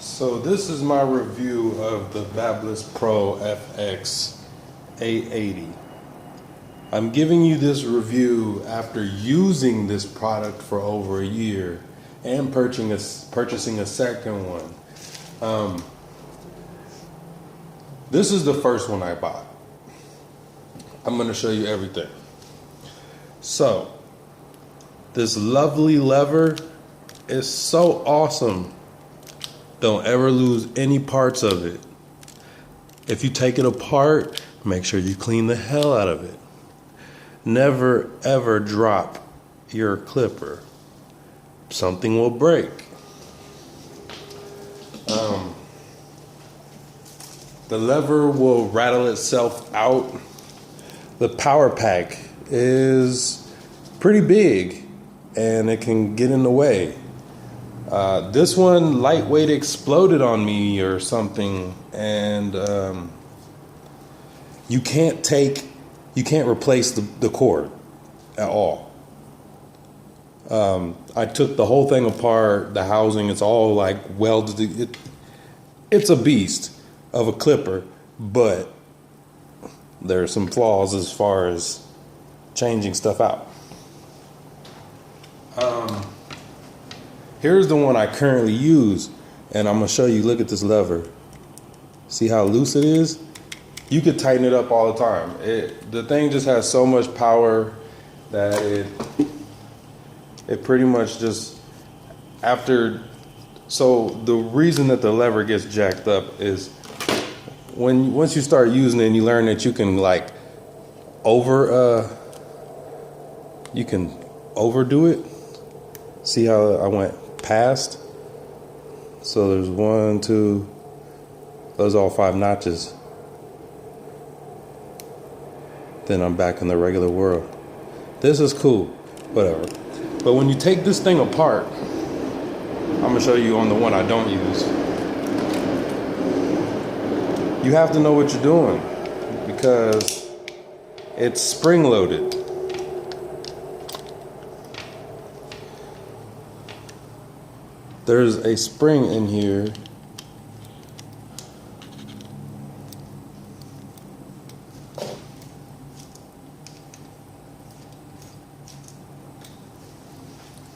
So this is my review of the Babyliss Pro fx880. I'm giving you this review after using this product for over a year and purchasing a second one. This is the first one I bought. I'm going to show you everything. So, this lovely lever is so awesome. Don't ever lose any parts of it. If you take it apart, make sure you clean the hell out of it. Never ever drop your clipper. Something will break. The lever will rattle itself out. The power pack is pretty big and it can get in the way. This one lightweight exploded on me or something, and you can't replace the cord at all. I took the whole thing apart, the housing, it's all like welded. It's a beast of a clipper, but there are some flaws as far as changing stuff out. Here's the one I currently use, and I'm gonna show you. Look at this lever. See how loose it is? You could tighten it up all the time. The thing just has so much power that it pretty much just so the reason that the lever gets jacked up is once you start using it and you learn that you can overdo it. See how I went past? So there's 1, 2, those are all 5 notches. Then I'm back in the regular world. This is cool, whatever. But when you take this thing apart, I'm gonna show you on the one I don't use. You have to know what you're doing because it's spring loaded. There's a spring in here.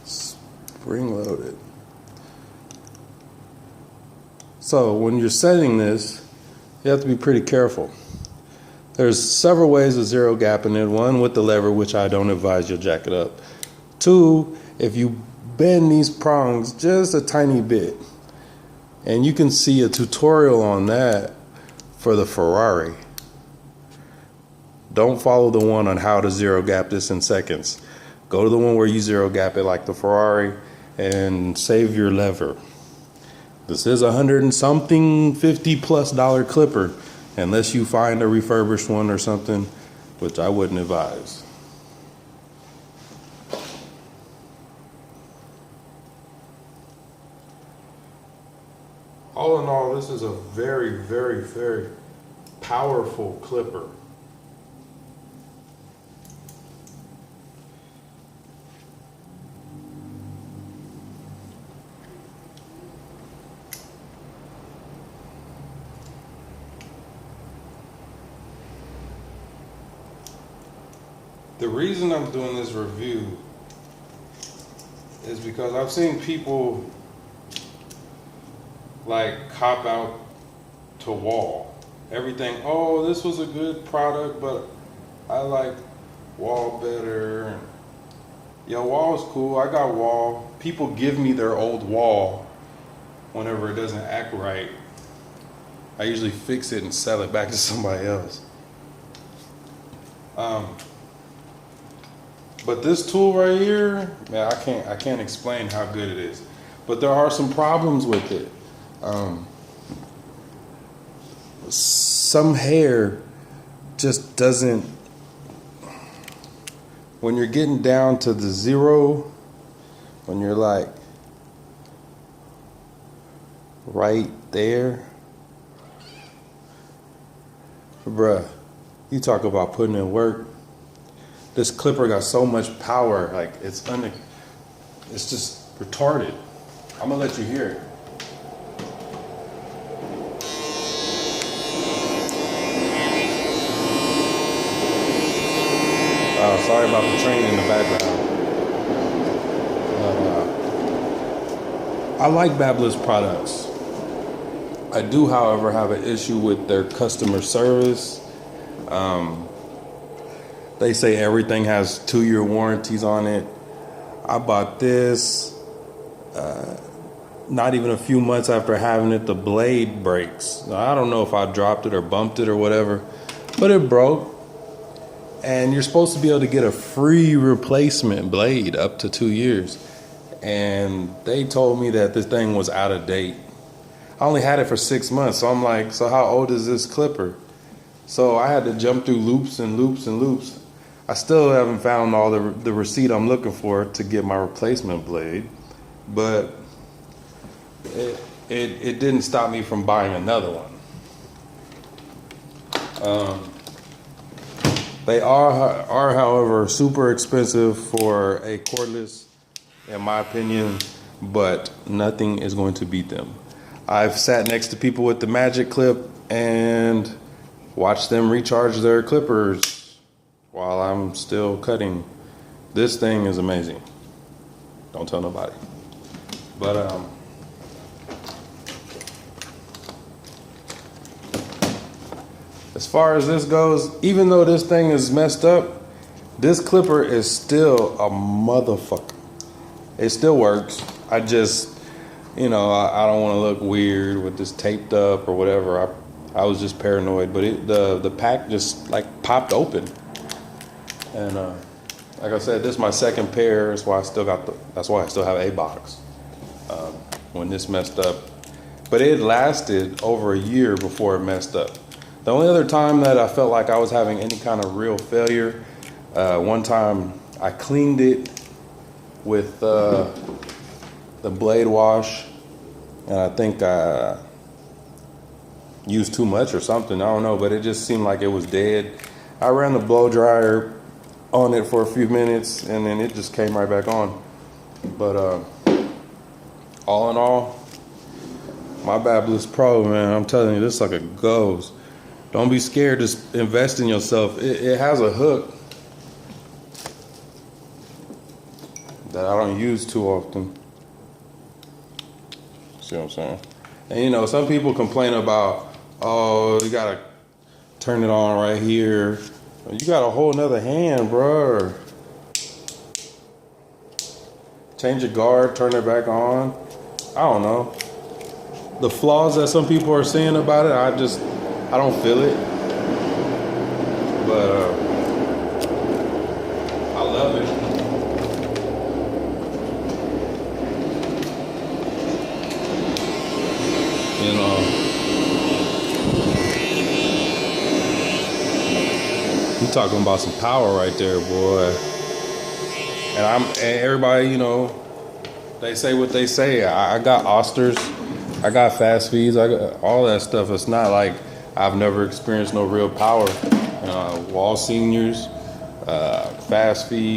Spring loaded. So when you're setting this, you have to be pretty careful. There's several ways of zero gapping it. One, with the lever, which I don't advise you'll jack it up. 2, if you bend these prongs just a tiny bit, and you can see a tutorial on that for the Ferrari. Don't follow the one on how to zero gap this in seconds. Go to the one where you zero gap it like the Ferrari and save your lever. This is $100 and something, $50+ clipper, unless you find a refurbished one or something, which I wouldn't advise. All in all, this is a very, very, very powerful clipper. The reason I'm doing this review is because I've seen people cop out to Wall. Everything, oh, this was a good product, but I like Wall better. Yeah, Wall is cool. I got Wall. People give me their old Wall whenever it doesn't act right. I usually fix it and sell it back to somebody else. But this tool right here, man, I can't explain how good it is. But there are some problems with it. Some hair just doesn't, when you're getting down to the zero, when you're like right there, bruh, you talk about putting in work. This clipper got so much power, like it's just retarded. I'm gonna let you hear it. Sorry about the train in the background. I like Babyliss products. I do, however, have an issue with their customer service. They say everything has 2-year warranties on it. I bought this. Not even a few months after having it, the blade breaks. Now, I don't know if I dropped it or bumped it or whatever, but it broke. And you're supposed to be able to get a free replacement blade up to 2 years. And they told me that this thing was out of date. I only had it for 6 months, so I'm like, so how old is this clipper? So I had to jump through loops and loops and loops. I still haven't found all the receipt I'm looking for to get my replacement blade, but it didn't stop me from buying another one. They are, however, super expensive for a cordless, in my opinion, but nothing is going to beat them. I've sat next to people with the Magic Clip and watched them recharge their clippers while I'm still cutting. This thing is amazing. Don't tell nobody. But as far as this goes, even though this thing is messed up, this clipper is still a motherfucker. It still works. I just, I don't want to look weird with this taped up or whatever. I was just paranoid, but the pack just like popped open. And like I said, this is my second pair. That's why I still have a box when this messed up. But it lasted over a year before it messed up. The only other time that I felt like I was having any kind of real failure, one time I cleaned it with the blade wash, and I think I used too much or something. I don't know, but it just seemed like it was dead. I ran the blow dryer on it for a few minutes, and then it just came right back on. But all in all, my Babyliss Pro, man, I'm telling you, this sucker goes. Don't be scared to invest in yourself. It has a hook that I don't use too often. See what I'm saying? And some people complain about, oh, you gotta turn it on right here. You got a whole nother hand, bro. Change your guard, turn it back on. I don't know. The flaws that some people are saying about it, I don't feel it. But I love it. You talking about some power right there, boy. And everybody, they say what they say. I got Osters, I got fast feeds, I got all that stuff. It's not like I've never experienced no real power. Wall Seniors, fast feeds.